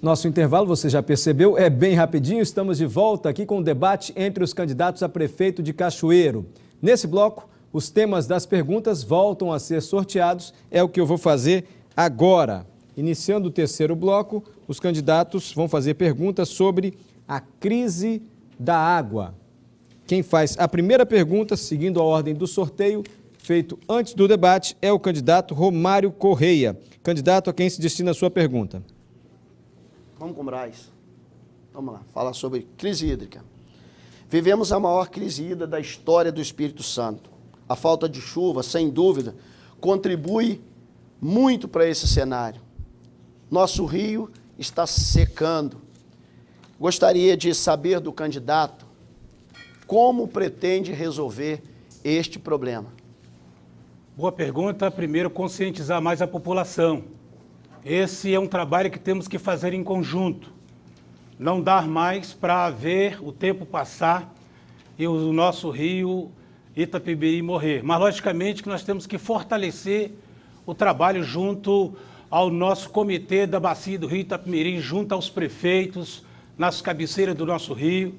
Nosso intervalo, você já percebeu, é bem rapidinho. Estamos de volta aqui com o debate entre os candidatos a prefeito de Cachoeiro. Nesse bloco, os temas das perguntas voltam a ser sorteados. É o que eu vou fazer agora. Iniciando o terceiro bloco, os candidatos vão fazer perguntas sobre a crise da água. Quem faz a primeira pergunta, seguindo a ordem do sorteio, feito antes do debate, é o candidato Romário Correia. Candidato, a quem se destina a sua pergunta? Vamos com o Braz. Vamos lá, falar sobre crise hídrica. Vivemos a maior crise hídrica da história do Espírito Santo. A falta de chuva, sem dúvida, contribui muito para esse cenário. Nosso rio está secando. Gostaria de saber do candidato como pretende resolver este problema. Boa pergunta. Primeiro, conscientizar mais a população. Esse é um trabalho que temos que fazer em conjunto. Não dar mais para ver o tempo passar e o nosso rio Itapemirim morrer. Mas, logicamente, que nós temos que fortalecer o trabalho junto ao nosso comitê da bacia do rio Itapemirim, junto aos prefeitos, nas cabeceiras do nosso rio.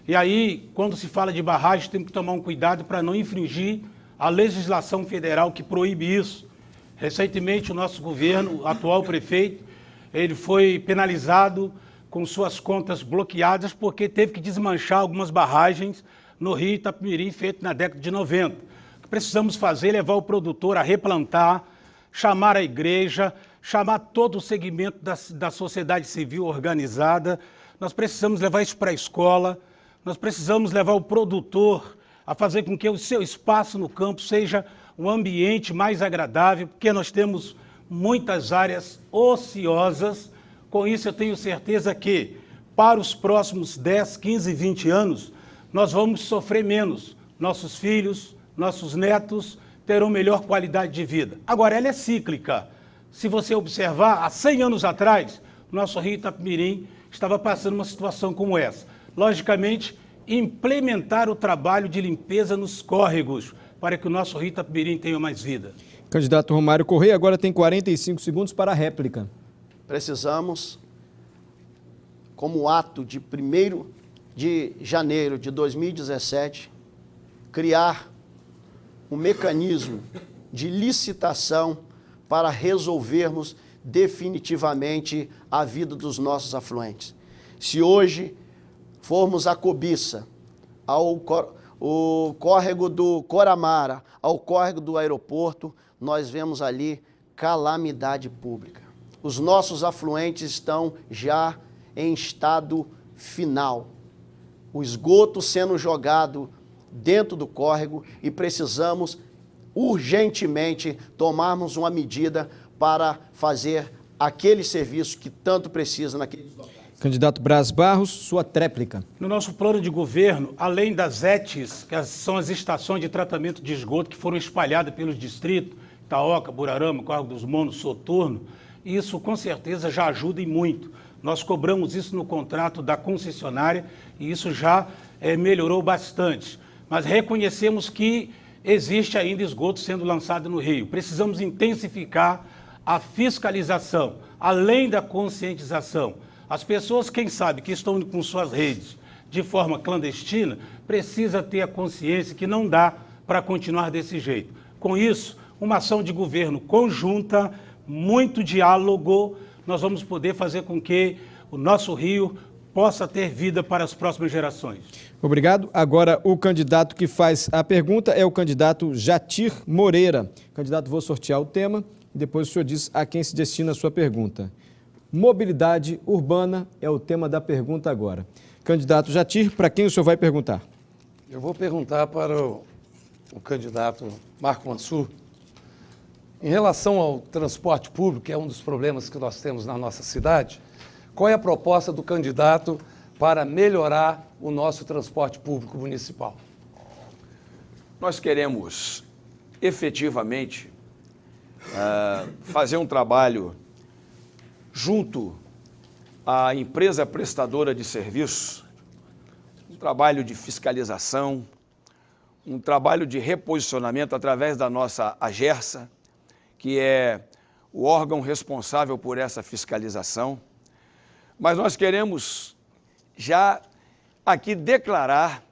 E aí, quando se fala de barragem, temos que tomar um cuidado para não infringir a legislação federal que proíbe isso. Recentemente, o nosso governo, o atual prefeito, ele foi penalizado com suas contas bloqueadas porque teve que desmanchar algumas barragens no rio Itapemirim, feito na década de 90. O que precisamos fazer é levar o produtor a replantar, chamar a igreja, chamar todo o segmento da sociedade civil organizada. Nós precisamos levar isso para a escola, nós precisamos levar o produtor a fazer com que o seu espaço no campo seja um ambiente mais agradável, porque nós temos muitas áreas ociosas. Com isso, eu tenho certeza que, para os próximos 10, 15, 20 anos, nós vamos sofrer menos. Nossos filhos, nossos netos terão melhor qualidade de vida. Agora, ela é cíclica. Se você observar, há 100 anos atrás, o nosso rio Itapemirim estava passando uma situação como essa. Logicamente, implementar o trabalho de limpeza nos córregos, para que o nosso rio Itapemirim tenha mais vida. Candidato Romário Correia, agora tem 45 segundos para a réplica. Precisamos, como ato de 1º de janeiro de 2017, criar um mecanismo de licitação para resolvermos definitivamente a vida dos nossos afluentes. Se hoje formos a Cobiça, o córrego do Coramara, ao córrego do aeroporto, nós vemos ali calamidade pública. Os nossos afluentes estão já em estado final. O esgoto sendo jogado dentro do córrego e precisamos urgentemente tomarmos uma medida para fazer aquele serviço que tanto precisa naqueles locais. Candidato Braz Barros, sua tréplica. No nosso plano de governo, além das ETs, que são as estações de tratamento de esgoto que foram espalhadas pelos distritos, Itaoca, Burarama, Córrego dos Monos, Soturno, isso com certeza já ajuda e muito. Nós cobramos isso no contrato da concessionária e isso já melhorou bastante. Mas reconhecemos que existe ainda esgoto sendo lançado no rio. Precisamos intensificar a fiscalização, além da conscientização. As pessoas, quem sabe, que estão com suas redes de forma clandestina, precisa ter a consciência que não dá para continuar desse jeito. Com isso, uma ação de governo conjunta, muito diálogo, nós vamos poder fazer com que o nosso rio possa ter vida para as próximas gerações. Obrigado. Agora, o candidato que faz a pergunta é o candidato Jatir Moreira. Candidato, vou sortear o tema e depois o senhor diz a quem se destina a sua pergunta. Mobilidade urbana é o tema da pergunta agora. Candidato Jatir, para quem o senhor vai perguntar? Eu vou perguntar para o candidato Marco Mansur. Em relação ao transporte público, que é um dos problemas que nós temos na nossa cidade, qual é a proposta do candidato para melhorar o nosso transporte público municipal? Nós queremos efetivamente fazer um trabalho junto à empresa prestadora de serviços, um trabalho de fiscalização, um trabalho de reposicionamento através da nossa AGERSA, que é o órgão responsável por essa fiscalização, mas nós queremos já aqui declarar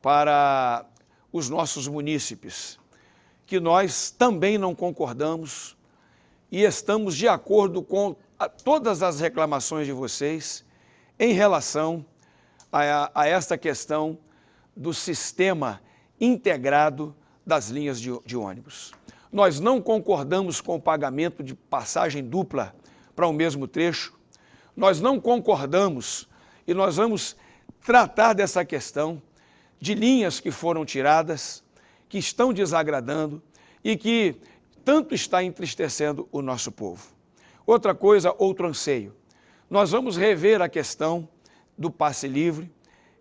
para os nossos munícipes que nós também não concordamos e estamos de acordo com todas as reclamações de vocês em relação a esta questão do sistema integrado das linhas de ônibus. Nós não concordamos com o pagamento de passagem dupla para o mesmo trecho, nós não concordamos e nós vamos tratar dessa questão de linhas que foram tiradas, que estão desagradando e que tanto está entristecendo o nosso povo. Outra coisa, outro anseio, nós vamos rever a questão do passe livre,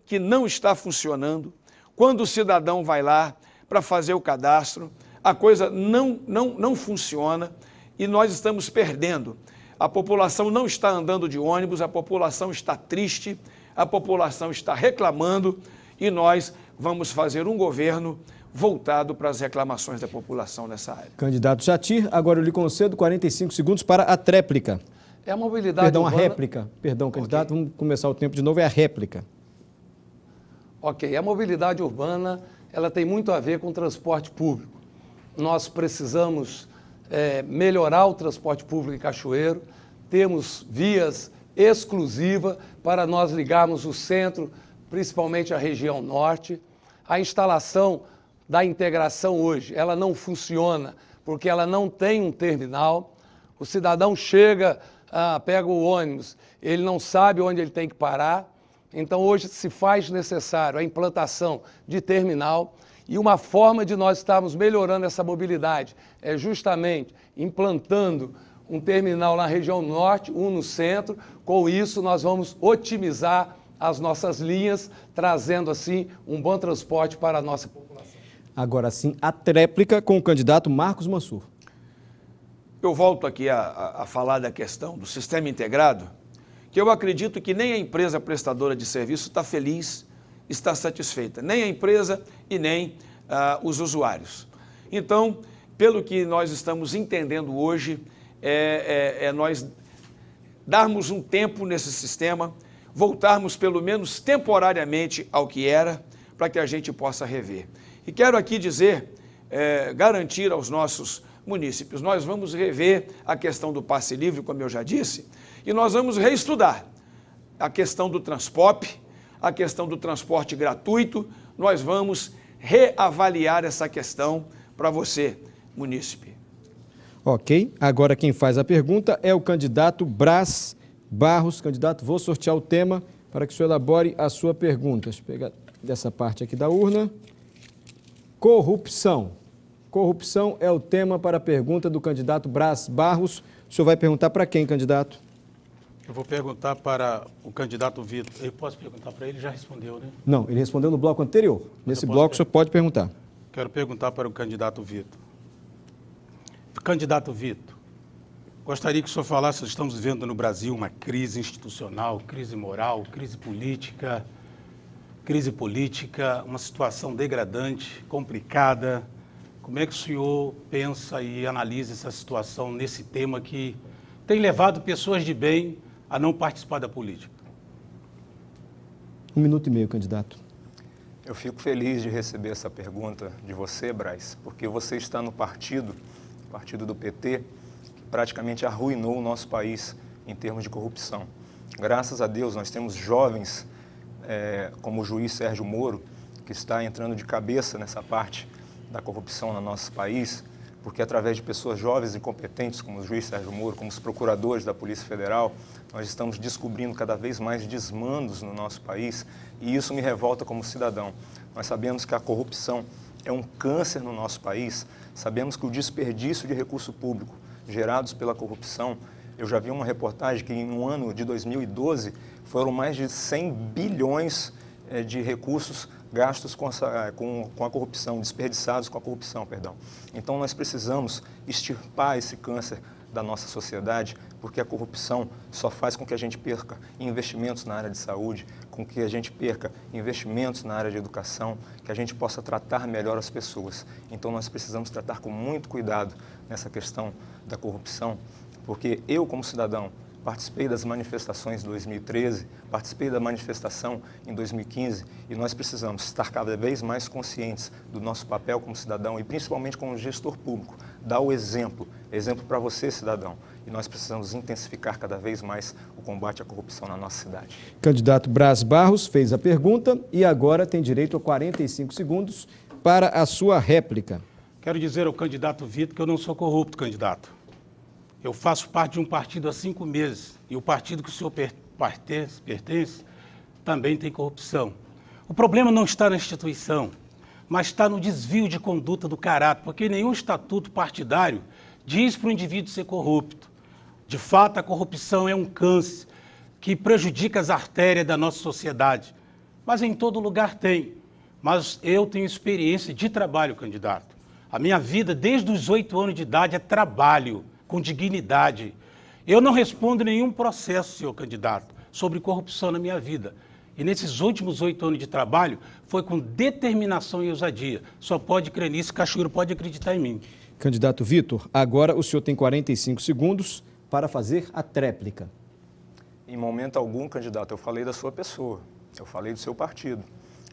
que não está funcionando. Quando o cidadão vai lá para fazer o cadastro, a coisa não funciona e nós estamos perdendo. A população não está andando de ônibus, a população está triste, a população está reclamando e nós vamos fazer um governo voltado para as reclamações da população nessa área. Candidato Jatir, agora eu lhe concedo 45 segundos para a tréplica. É a mobilidade Perdão, urbana... a réplica. Perdão, candidato, vamos começar o tempo de novo, é a réplica. Ok, a mobilidade urbana, ela tem muito a ver com o transporte público. Nós precisamos melhorar o transporte público em Cachoeiro, temos vias exclusivas para nós ligarmos o centro, principalmente a região norte. A instalação da integração hoje, ela não funciona porque ela não tem um terminal. O cidadão chega, pega o ônibus, ele não sabe onde ele tem que parar. Então hoje se faz necessário a implantação de terminal e uma forma de nós estarmos melhorando essa mobilidade é justamente implantando um terminal na região norte, um no centro. Com isso nós vamos otimizar as nossas linhas, trazendo assim um bom transporte para a nossa população. Agora sim, a tréplica com o candidato Marcos Mansur. Eu volto aqui a falar da questão do sistema integrado, que eu acredito que nem a empresa prestadora de serviço está feliz, está satisfeita, nem a empresa e nem os usuários. Então, pelo que nós estamos entendendo hoje, nós darmos um tempo nesse sistema, voltarmos pelo menos temporariamente ao que era, para que a gente possa rever. E quero aqui dizer, garantir aos nossos munícipes, nós vamos rever a questão do passe livre, como eu já disse, e nós vamos reestudar a questão do transpop, a questão do transporte gratuito, nós vamos reavaliar essa questão para você, munícipe. Ok, agora quem faz a pergunta é o candidato Brás Barros. Candidato, vou sortear o tema para que o senhor elabore a sua pergunta. Deixa eu pegar dessa parte aqui da urna. Corrupção. Corrupção é o tema para a pergunta do candidato Brás Barros. O senhor vai perguntar para quem, candidato? Eu vou perguntar para o candidato Vitor. Eu posso perguntar para ele? Já respondeu, né? Não, ele respondeu no bloco anterior. Nesse bloco o senhor pode perguntar. Quero perguntar para o candidato Vitor. Candidato Vitor, gostaria que o senhor falasse, nós estamos vivendo no Brasil uma crise institucional, crise moral, crise política, uma situação degradante, complicada. Como é que o senhor pensa e analisa essa situação nesse tema que tem levado pessoas de bem a não participar da política? 1 minuto e meio, candidato. Eu fico feliz de receber essa pergunta de você, Brás, porque você está no partido do PT, que praticamente arruinou o nosso país em termos de corrupção. Graças a Deus, nós temos jovens, como o juiz Sérgio Moro, que está entrando de cabeça nessa parte da corrupção no nosso país, porque através de pessoas jovens e competentes, como o juiz Sérgio Moro, como os procuradores da Polícia Federal, nós estamos descobrindo cada vez mais desmandos no nosso país e isso me revolta como cidadão. Nós sabemos que a corrupção é um câncer no nosso país, sabemos que o desperdício de recurso público gerados pela corrupção, eu já vi uma reportagem que no ano de 2012 foram mais de 100 bilhões de recursos gastos com a corrupção, desperdiçados com a corrupção, perdão. Então nós precisamos extirpar esse câncer da nossa sociedade, porque a corrupção só faz com que a gente perca investimentos na área de saúde, com que a gente perca investimentos na área de educação, que a gente possa tratar melhor as pessoas. Então nós precisamos tratar com muito cuidado nessa questão da corrupção, porque eu como cidadão participei das manifestações de 2013, participei da manifestação em 2015 e nós precisamos estar cada vez mais conscientes do nosso papel como cidadão e principalmente como gestor público, dar o exemplo para você, cidadão, e nós precisamos intensificar cada vez mais o combate à corrupção na nossa cidade. Candidato Braz Barros fez a pergunta e agora tem direito a 45 segundos para a sua réplica. Quero dizer ao candidato Vitor que eu não sou corrupto, candidato. Eu faço parte de um partido há 5 meses e o partido que o senhor pertence também tem corrupção. O problema não está na instituição, mas está no desvio de conduta do caráter, porque nenhum estatuto partidário diz para o indivíduo ser corrupto. De fato, a corrupção é um câncer que prejudica as artérias da nossa sociedade, mas em todo lugar tem. Mas eu tenho experiência de trabalho, candidato. A minha vida, desde os 8 anos de idade, é trabalho, com dignidade. Eu não respondo nenhum processo, senhor candidato, sobre corrupção na minha vida. E nesses últimos 8 anos de trabalho, foi com determinação e ousadia. Só pode crer nisso, Cachoeiro pode acreditar em mim. Candidato Vitor, agora o senhor tem 45 segundos para fazer a tréplica. Em momento algum, candidato, eu falei da sua pessoa, eu falei do seu partido.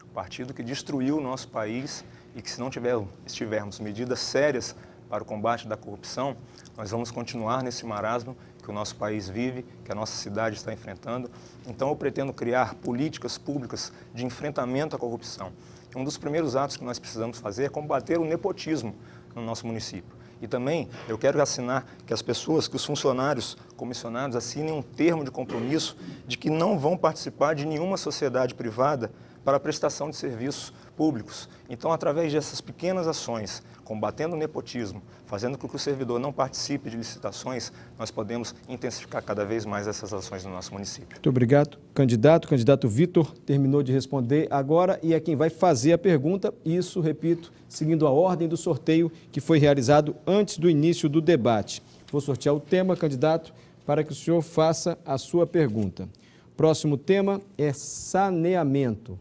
O partido que destruiu o nosso país e que se não tivermos medidas sérias para o combate da corrupção, nós vamos continuar nesse marasmo que o nosso país vive, que a nossa cidade está enfrentando. Então eu pretendo criar políticas públicas de enfrentamento à corrupção. Um dos primeiros atos que nós precisamos fazer é combater o nepotismo no nosso município. E também eu quero assinar que as pessoas, que os funcionários comissionados assinem um termo de compromisso de que não vão participar de nenhuma sociedade privada para a prestação de serviços públicos. Então, através dessas pequenas ações, combatendo o nepotismo, fazendo com que o servidor não participe de licitações, nós podemos intensificar cada vez mais essas ações no nosso município. Muito obrigado, candidato. Candidato Vitor terminou de responder agora e é quem vai fazer a pergunta. Isso, repito, seguindo a ordem do sorteio que foi realizado antes do início do debate. Vou sortear o tema, candidato, para que o senhor faça a sua pergunta. Próximo tema é saneamento.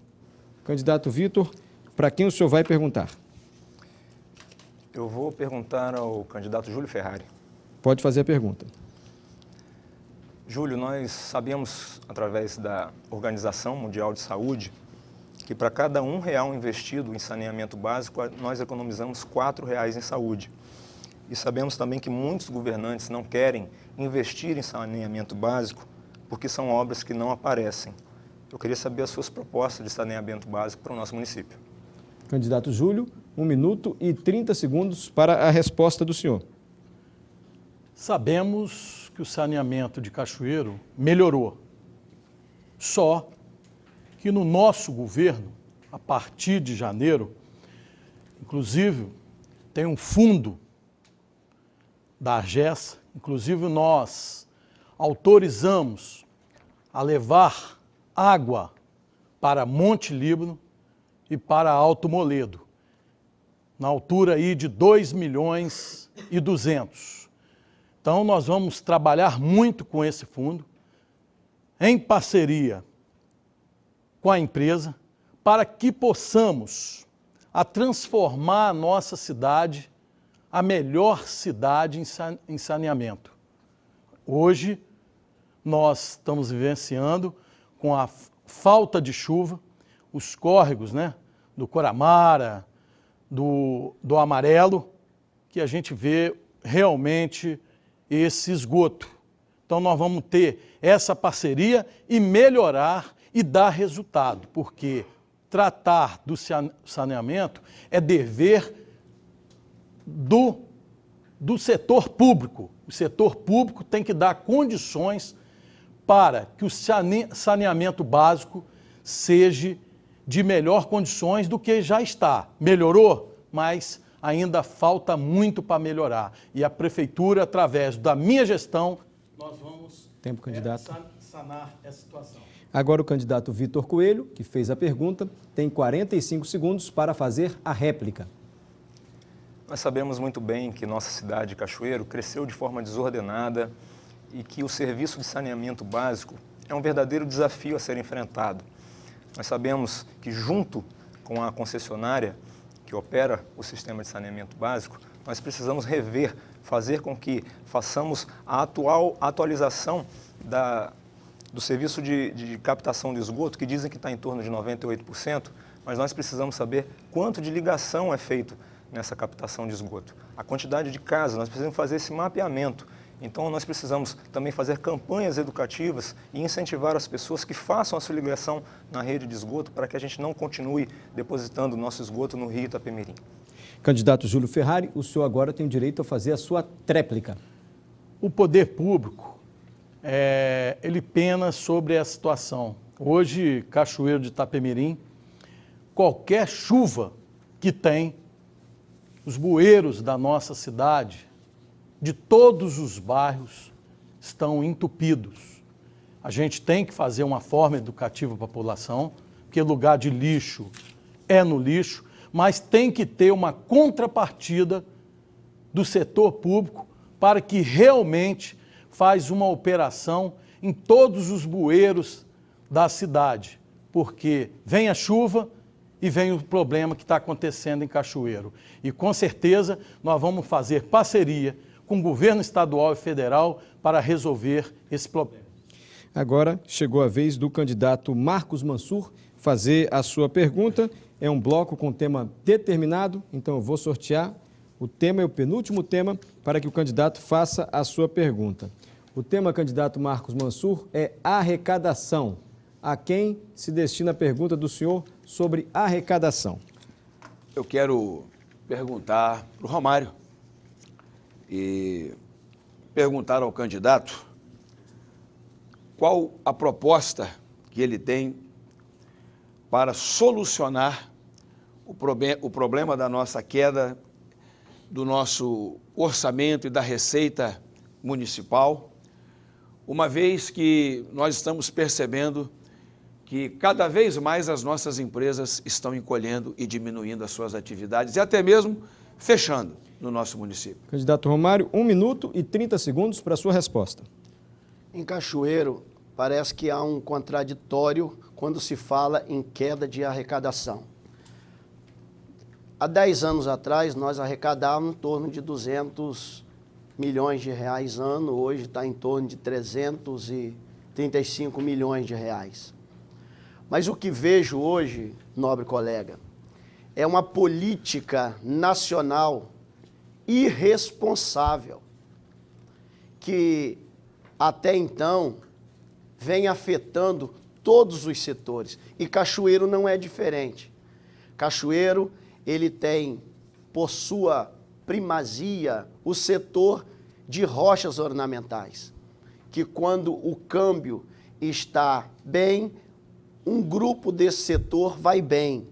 Candidato Vitor, para quem o senhor vai perguntar? Eu vou perguntar ao candidato Júlio Ferrari. Pode fazer a pergunta. Júlio, nós sabemos, através da Organização Mundial de Saúde, que para cada R$1 investido em saneamento básico, nós economizamos R$4 em saúde. E sabemos também que muitos governantes não querem investir em saneamento básico porque são obras que não aparecem. Eu queria saber as suas propostas de saneamento básico para o nosso município. Candidato Júlio, 1 minuto e 30 segundos para a resposta do senhor. Sabemos que o saneamento de Cachoeiro melhorou. Só que no nosso governo, a partir de janeiro, inclusive tem um fundo da AGES, inclusive nós autorizamos a levar água para Monte Líbano e para Alto Moledo, na altura aí de 2.200.000. Então nós vamos trabalhar muito com esse fundo, em parceria com a empresa, para que possamos transformar a nossa cidade, a melhor cidade em saneamento. Hoje nós estamos vivenciando com a falta de chuva, os córregos, né, do Coramara, do Amarelo, que a gente vê realmente esse esgoto. Então nós vamos ter essa parceria e melhorar e dar resultado, porque tratar do saneamento é dever do setor público. O setor público tem que dar condições para que o saneamento básico seja de melhor condições do que já está. Melhorou, mas ainda falta muito para melhorar. E a Prefeitura, através da minha gestão, nós vamos sanar essa situação. Agora o candidato Vitor Coelho, que fez a pergunta, tem 45 segundos para fazer a réplica. Nós sabemos muito bem que nossa cidade, Cachoeiro, cresceu de forma desordenada e que o serviço de saneamento básico é um verdadeiro desafio a ser enfrentado. Nós sabemos que, junto com a concessionária que opera o sistema de saneamento básico, nós precisamos rever, fazer com que façamos a atualização do serviço de captação de esgoto, que dizem que está em torno de 98%, mas nós precisamos saber quanto de ligação é feito nessa captação de esgoto. A quantidade de casas, nós precisamos fazer esse mapeamento. Então, nós precisamos também fazer campanhas educativas e incentivar as pessoas que façam a sua ligação na rede de esgoto para que a gente não continue depositando o nosso esgoto no rio Itapemirim. Candidato Júlio Ferrari, o senhor agora tem o direito a fazer a sua tréplica. O poder público, ele pena sobre a situação. Hoje, Cachoeiro de Itapemirim, qualquer chuva que tem, os bueiros da nossa cidade, de todos os bairros, estão entupidos. A gente tem que fazer uma forma educativa para a população, porque lugar de lixo é no lixo, mas tem que ter uma contrapartida do setor público para que realmente faz uma operação em todos os bueiros da cidade, porque vem a chuva e vem o problema que está acontecendo em Cachoeiro. E com certeza nós vamos fazer parceria com o governo estadual e federal para resolver esse problema. Agora chegou a vez do candidato Marcos Mansur fazer a sua pergunta. É um bloco com tema determinado, então eu vou sortear o tema e o penúltimo tema para que o candidato faça a sua pergunta. O tema, candidato Marcos Mansur, é arrecadação. A quem se destina a pergunta do senhor sobre arrecadação? Eu quero perguntar para o Romário e perguntar ao candidato qual a proposta que ele tem para solucionar o problema da nossa queda do nosso orçamento e da receita municipal, uma vez que nós estamos percebendo que cada vez mais as nossas empresas estão encolhendo e diminuindo as suas atividades e até mesmo fechando no nosso município. Candidato Romário, 1 minuto e 30 segundos para a sua resposta. Em Cachoeiro, parece que há um contraditório quando se fala em queda de arrecadação. Há 10 anos atrás, nós arrecadávamos em torno de 200 milhões de reais ano, hoje está em torno de 335 milhões de reais. Mas o que vejo hoje, nobre colega, é uma política nacional irresponsável, que até então vem afetando todos os setores. E Cachoeiro não é diferente. Cachoeiro, ele tem, por sua primazia, o setor de rochas ornamentais, que quando o câmbio está bem, um grupo desse setor vai bem.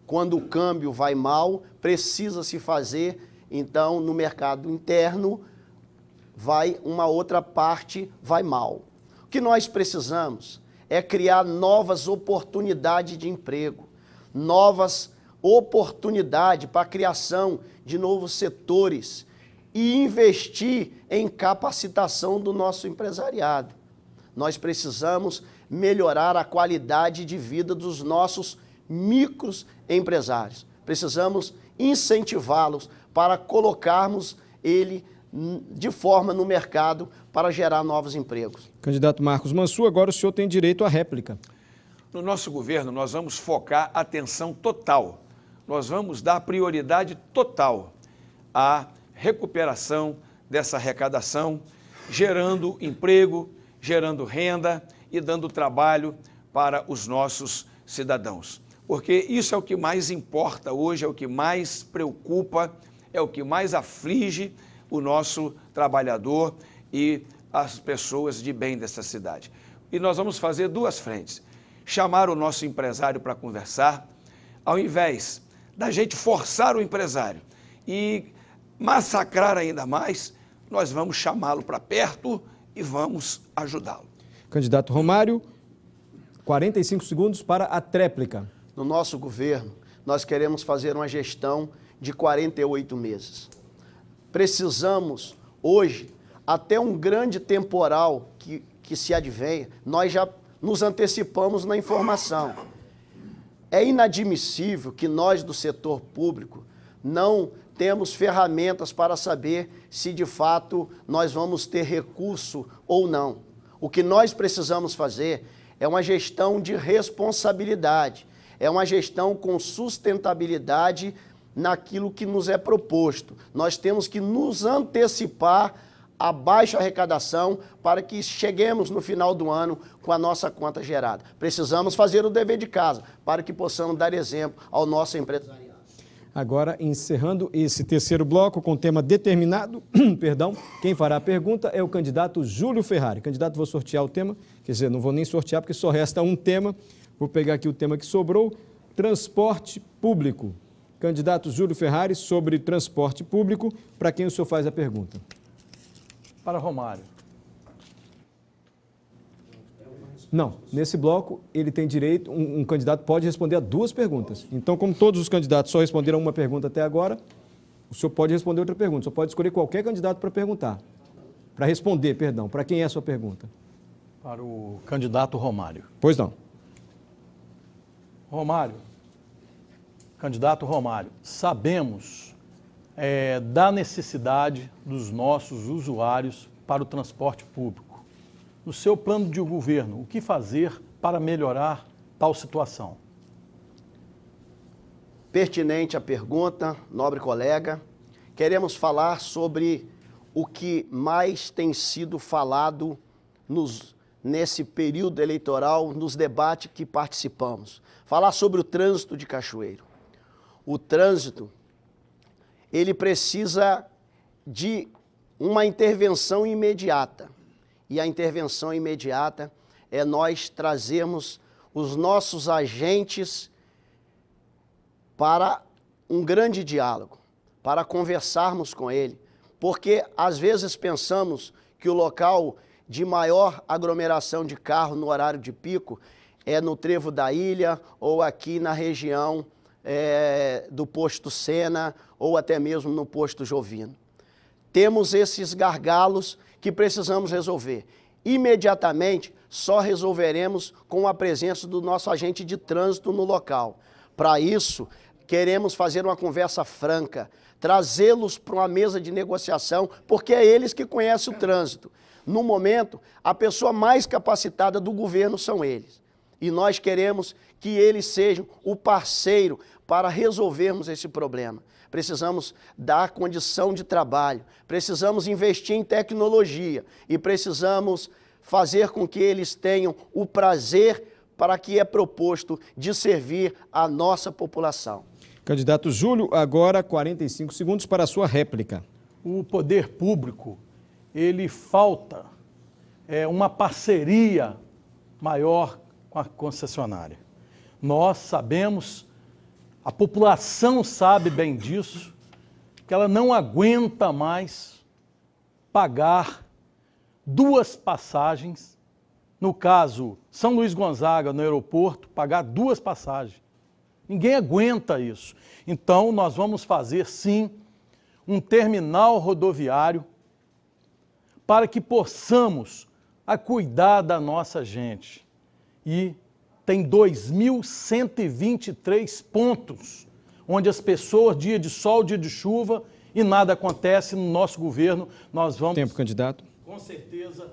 Quando o câmbio vai mal, precisa se fazer, então, no mercado interno, uma outra parte vai mal. O que nós precisamos é criar novas oportunidades de emprego, novas oportunidades para a criação de novos setores e investir em capacitação do nosso empresariado. Nós precisamos melhorar a qualidade de vida dos nossos microempresários. Precisamos incentivá-los para colocarmos ele de forma no mercado para gerar novos empregos. Candidato Marcos Mansur, agora o senhor tem direito à réplica. No nosso governo, nós vamos focar atenção total, nós vamos dar prioridade total à recuperação dessa arrecadação, gerando emprego, gerando renda e dando trabalho para os nossos cidadãos. Porque isso é o que mais importa hoje, é o que mais preocupa, é o que mais aflige o nosso trabalhador e as pessoas de bem dessa cidade. E nós vamos fazer duas frentes. Chamar o nosso empresário para conversar, ao invés da gente forçar o empresário e massacrar ainda mais, nós vamos chamá-lo para perto e vamos ajudá-lo. Candidato Romário, 45 segundos para a tréplica. No nosso governo, nós queremos fazer uma gestão de 48 meses. Precisamos, hoje, até um grande temporal que se advenha, nós já nos antecipamos na informação. É inadmissível que nós do setor público não temos ferramentas para saber se de fato nós vamos ter recurso ou não. O que nós precisamos fazer é uma gestão de responsabilidade, é uma gestão com sustentabilidade naquilo que nos é proposto. Nós temos que nos antecipar a baixa arrecadação para que cheguemos no final do ano com a nossa conta gerada. Precisamos fazer o dever de casa para que possamos dar exemplo ao nosso empresariado. Agora, encerrando esse terceiro bloco com tema determinado, perdão, quem fará a pergunta é o candidato Júlio Ferrari. Candidato, vou sortear o tema, quer dizer, não vou nem sortear porque só resta um tema. Vou pegar aqui o tema que sobrou, transporte público. Candidato Júlio Ferrari, sobre transporte público, para quem o senhor faz a pergunta? Para Romário. Não, nesse bloco ele tem direito, um candidato pode responder a duas perguntas. Então, como todos os candidatos só responderam uma pergunta até agora, o senhor pode responder outra pergunta. O senhor pode escolher qualquer candidato para perguntar. Para responder, perdão. Para quem é a sua pergunta? Para o candidato Romário. Pois não. Romário, candidato Romário, sabemos da necessidade dos nossos usuários para o transporte público. No seu plano de governo, o que fazer para melhorar tal situação? Pertinente a pergunta, nobre colega. Queremos falar sobre o que mais tem sido falado nesse período eleitoral, nos debates que participamos. Falar sobre o trânsito de Cachoeiro. O trânsito, ele precisa de uma intervenção imediata. E a intervenção imediata é nós trazermos os nossos agentes para um grande diálogo, para conversarmos com ele. Porque às vezes pensamos que o local de maior aglomeração de carro no horário de pico é no Trevo da Ilha ou aqui na região do posto Sena ou até mesmo no posto Jovino. Temos esses gargalos que precisamos resolver. Imediatamente, só resolveremos com a presença do nosso agente de trânsito no local. Para isso, queremos fazer uma conversa franca, trazê-los para uma mesa de negociação, porque é eles que conhecem o trânsito. No momento, a pessoa mais capacitada do governo são eles. E nós queremos que eles sejam o parceiro para resolvermos esse problema. Precisamos dar condição de trabalho, precisamos investir em tecnologia e precisamos fazer com que eles tenham o prazer para que é proposto de servir a nossa população. Candidato Júlio, agora 45 segundos para a sua réplica. O poder público, ele falta uma parceria maior com a concessionária. Nós sabemos, a população sabe bem disso, que ela não aguenta mais pagar 2 passagens, no caso, São Luís Gonzaga, no aeroporto, pagar 2 passagens. Ninguém aguenta isso. Então, nós vamos fazer, sim, um terminal rodoviário para que possamos cuidar da nossa gente. E tem 2.123 pontos, onde as pessoas, dia de sol, dia de chuva, e nada acontece no nosso governo. Nós vamos, tempo, candidato, com certeza,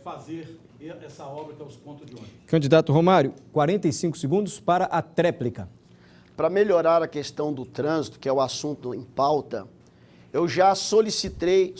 fazer essa obra que é os pontos de ônibus. Candidato Romário, 45 segundos para a tréplica. Para melhorar a questão do trânsito, que é o assunto em pauta, eu já solicitei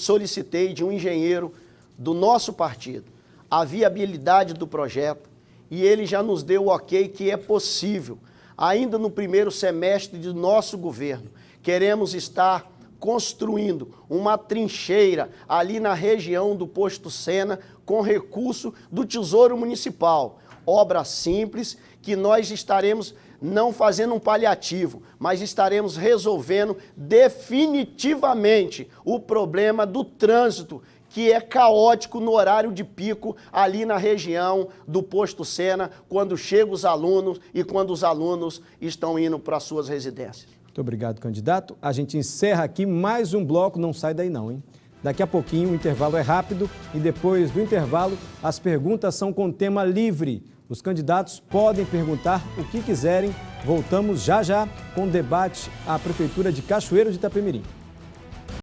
de um engenheiro do nosso partido a viabilidade do projeto e ele já nos deu o ok que é possível. Ainda no primeiro semestre do nosso governo, queremos estar construindo uma trincheira ali na região do posto Sena com recurso do Tesouro Municipal. Obra simples que nós estaremos não fazendo um paliativo, mas estaremos resolvendo definitivamente o problema do trânsito, que é caótico no horário de pico ali na região do posto Sena, quando chegam os alunos e quando os alunos estão indo para as suas residências. Muito obrigado, candidato. A gente encerra aqui mais um bloco, não sai daí não, hein? Daqui a pouquinho o intervalo é rápido e depois do intervalo as perguntas são com tema livre. Os candidatos podem perguntar o que quiserem. Voltamos já já com o debate à Prefeitura de Cachoeiro de Itapemirim.